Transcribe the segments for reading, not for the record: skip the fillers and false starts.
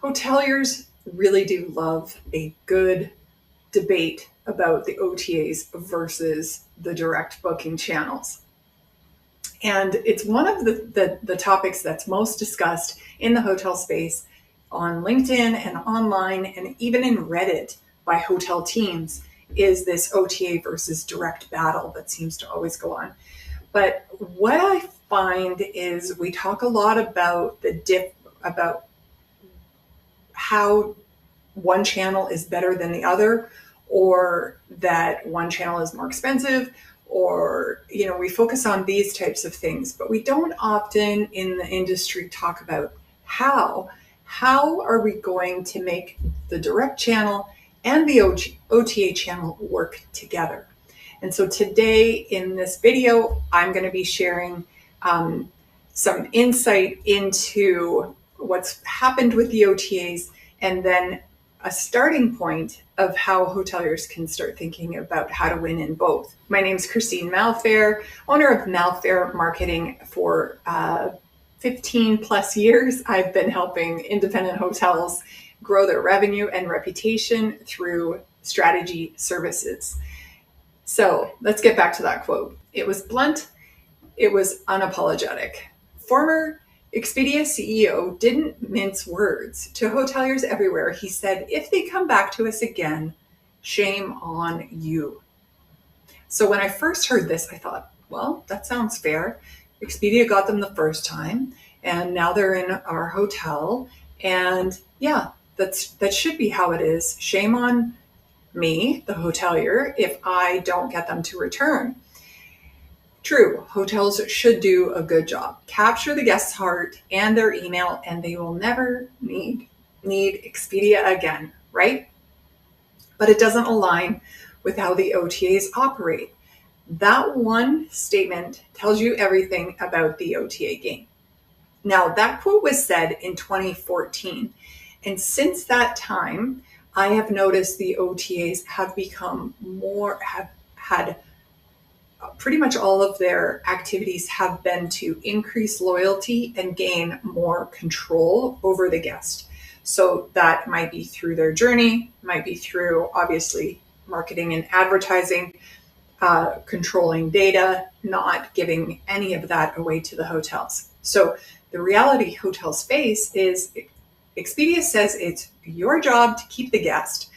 Hoteliers really do love a good debate about the OTAs versus the direct booking channels. And it's one of the topics that's most discussed in the hotel space on LinkedIn and online and even in Reddit by hotel teams is this OTA versus direct battle that seems to always go on. But what I find is we talk a lot about about how one channel is better than the other, or that one channel is more expensive, or we focus on these types of things, but we don't often in the industry talk about how are we going to make the direct channel and the OTA channel work together. And so today in this video, I'm going to be sharing some insight into what's happened with the OTAs, and then a starting point of how hoteliers can start thinking about how to win in both. My name is Christine Malfair, owner of Malfair Marketing. For 15 plus years, I've been helping independent hotels grow their revenue and reputation through strategy services. So let's get back to that quote. It was blunt, it was unapologetic. Former Expedia CEO didn't mince words. To hoteliers everywhere, he said, if they come back to us again, shame on you. So when I first heard this, I thought, well, that sounds fair. Expedia got them the first time, and now they're in our hotel. And yeah, that should be how it is. Shame on me, the hotelier, if I don't get them to return. True, hotels should do a good job. Capture the guest's heart and their email, and they will never need Expedia again, right? But it doesn't align with how the OTAs operate. That one statement tells you everything about the OTA game. Now, that quote was said in 2014, and since that time, I have noticed the OTAs have had pretty much all of their activities have been to increase loyalty and gain more control over the guest. So that might be through their journey, might be through obviously marketing and advertising, controlling data, not giving any of that away to the hotels. So the reality hotels face is Expedia says it's your job to keep the guest,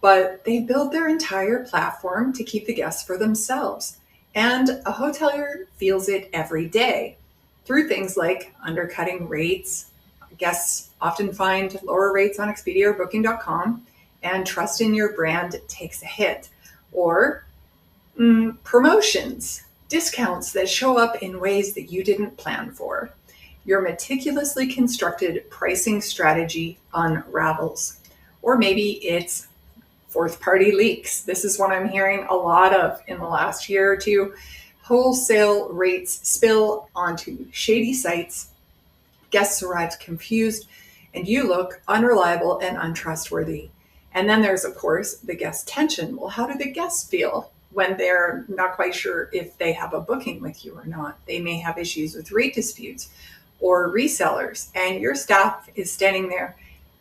but they build their entire platform to keep the guests for themselves. And a hotelier feels it every day through things like undercutting rates. Guests often find lower rates on Expedia or Booking.com, and trust in your brand takes a hit. Or promotions, discounts that show up in ways that you didn't plan for. Your meticulously constructed pricing strategy unravels. Or maybe it's fourth party leaks. This is what I'm hearing a lot of in the last year or two. Wholesale rates spill onto shady sites. Guests arrive confused, and you look unreliable and untrustworthy. And then there's, of course, the guest tension. Well, how do the guests feel when they're not quite sure if they have a booking with you or not? They may have issues with rate disputes or resellers, and your staff is standing there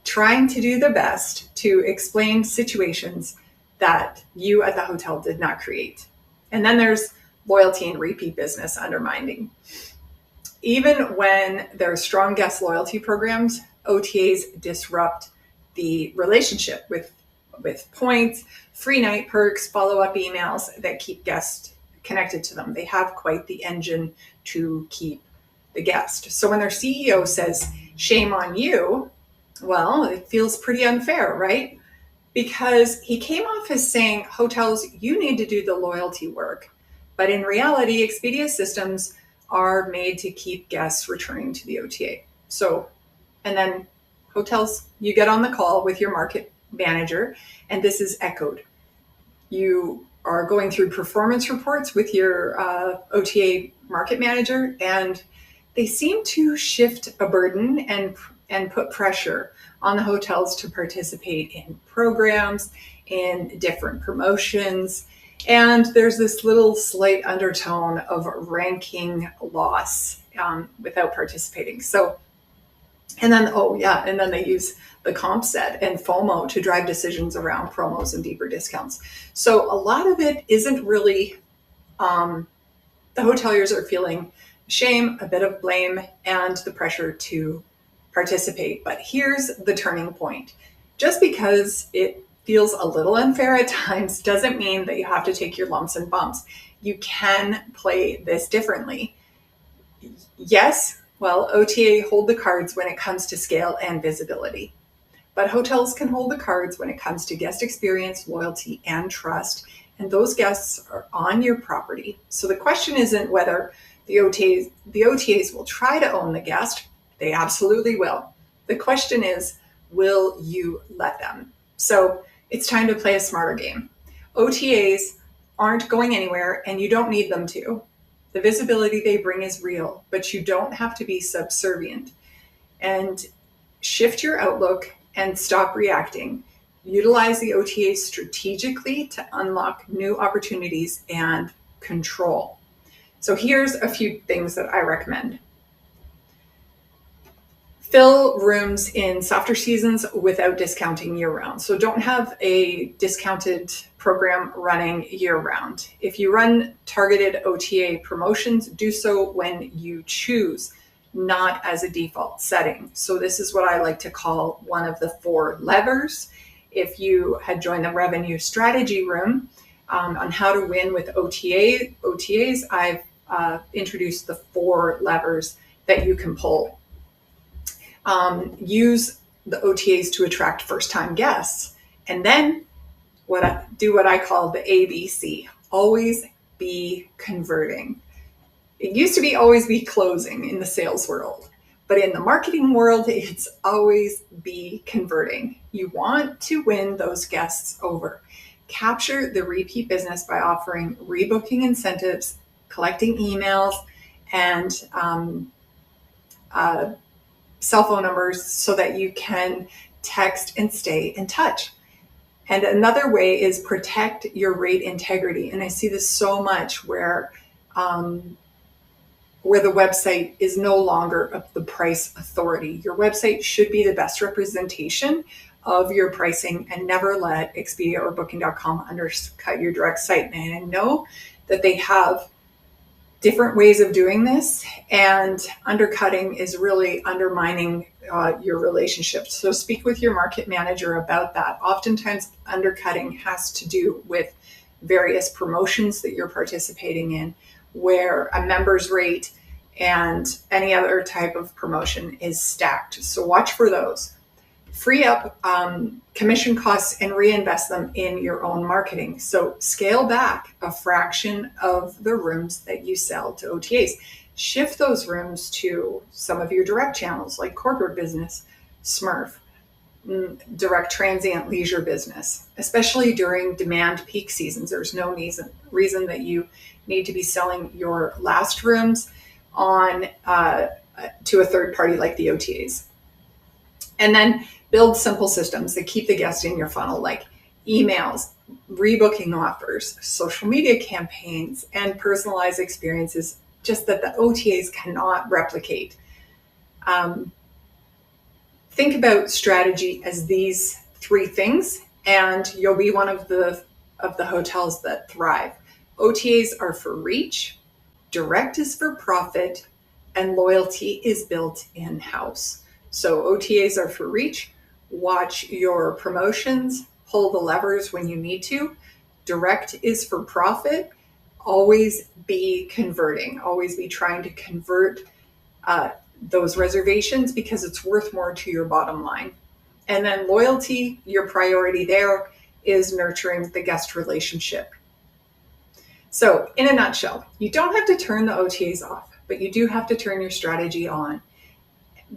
trying to do the best to explain situations that you at the hotel did not create. And then there's loyalty and repeat business undermining. Even when there are strong guest loyalty programs, OTAs disrupt the relationship with points, free night perks, follow-up emails that keep guests connected to them. They have quite the engine to keep the guest. So when their CEO says, shame on you, well, it feels pretty unfair, right? Because he came off as saying, hotels, you need to do the loyalty work. But in reality, Expedia systems are made to keep guests returning to the OTA. So, and then hotels, you get on the call with your market manager, and this is echoed. You are going through performance reports with your OTA market manager, and they seem to shift a burden and put pressure on the hotels to participate in programs, in different promotions. And there's this little slight undertone of ranking loss without participating. So And then, and then they use the comp set and FOMO to drive decisions around promos and deeper discounts. So a lot of it isn't really, the hoteliers are feeling shame, a bit of blame, and the pressure to participate. But here's the turning point. Just because it feels a little unfair at times doesn't mean that you have to take your lumps and bumps. You can play this differently. Yes, well, OTA hold the cards when it comes to scale and visibility. But hotels can hold the cards when it comes to guest experience, loyalty, and trust. And those guests are on your property. So the question isn't whether the OTAs will try to own the guest. They absolutely will. The question is, will you let them? So it's time to play a smarter game. OTAs aren't going anywhere, and you don't need them to. The visibility they bring is real, but you don't have to be subservient. And shift your outlook and stop reacting. Utilize the OTAs strategically to unlock new opportunities and control. So here's a few things that I recommend. Fill rooms in softer seasons without discounting year-round. So don't have a discounted program running year-round. If you run targeted OTA promotions, do so when you choose, not as a default setting. So this is what I like to call one of the 4 levers. If you had joined the revenue strategy room on how to win with OTAs, I've introduced the 4 levers that you can pull. Use the OTAs to attract first-time guests, and then what I call the ABC. Always be converting. It used to be always be closing in the sales world, but in the marketing world, it's always be converting. You want to win those guests over. Capture the repeat business by offering rebooking incentives, collecting emails, and cell phone numbers so that you can text and stay in touch. And another way is protect your rate integrity. And I see this so much where the website is no longer the price authority. Your website should be the best representation of your pricing, and never let Expedia or Booking.com undercut your direct site. And I know that they have different ways of doing this, and undercutting is really undermining your relationship. So speak with your market manager about that. Oftentimes, undercutting has to do with various promotions that you're participating in, where a member's rate and any other type of promotion is stacked. So watch for those. Free up commission costs and reinvest them in your own marketing. So scale back a fraction of the rooms that you sell to OTAs. Shift those rooms to some of your direct channels like corporate business, SMERF, direct transient leisure business, especially during demand peak seasons. There's no reason that you need to be selling your last rooms on to a third party like the OTAs. And then build simple systems that keep the guest in your funnel, like emails, rebooking offers, social media campaigns, and personalized experiences, just that the OTAs cannot replicate. Think about strategy as these 3 things, and you'll be one of the hotels that thrive. OTAs are for reach, direct is for profit, and loyalty is built in-house. So OTAs are for reach. Watch your promotions, pull the levers when you need to. Direct is for profit. Always be converting. Always be trying to convert those reservations because it's worth more to your bottom line. And then loyalty, your priority there is nurturing the guest relationship. So in a nutshell, you don't have to turn the OTAs off, but you do have to turn your strategy on.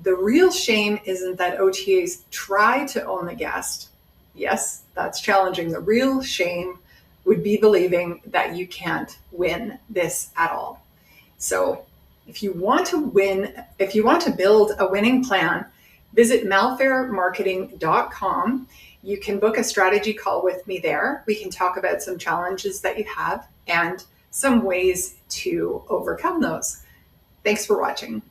The real shame isn't that OTAs try to own the guest. Yes, that's challenging. The real shame would be believing that you can't win this at all. So if you want to build a winning plan, visit malfairmarketing.com. You can book a strategy call with me there. We can talk about some challenges that you have and some ways to overcome those. Thanks for watching.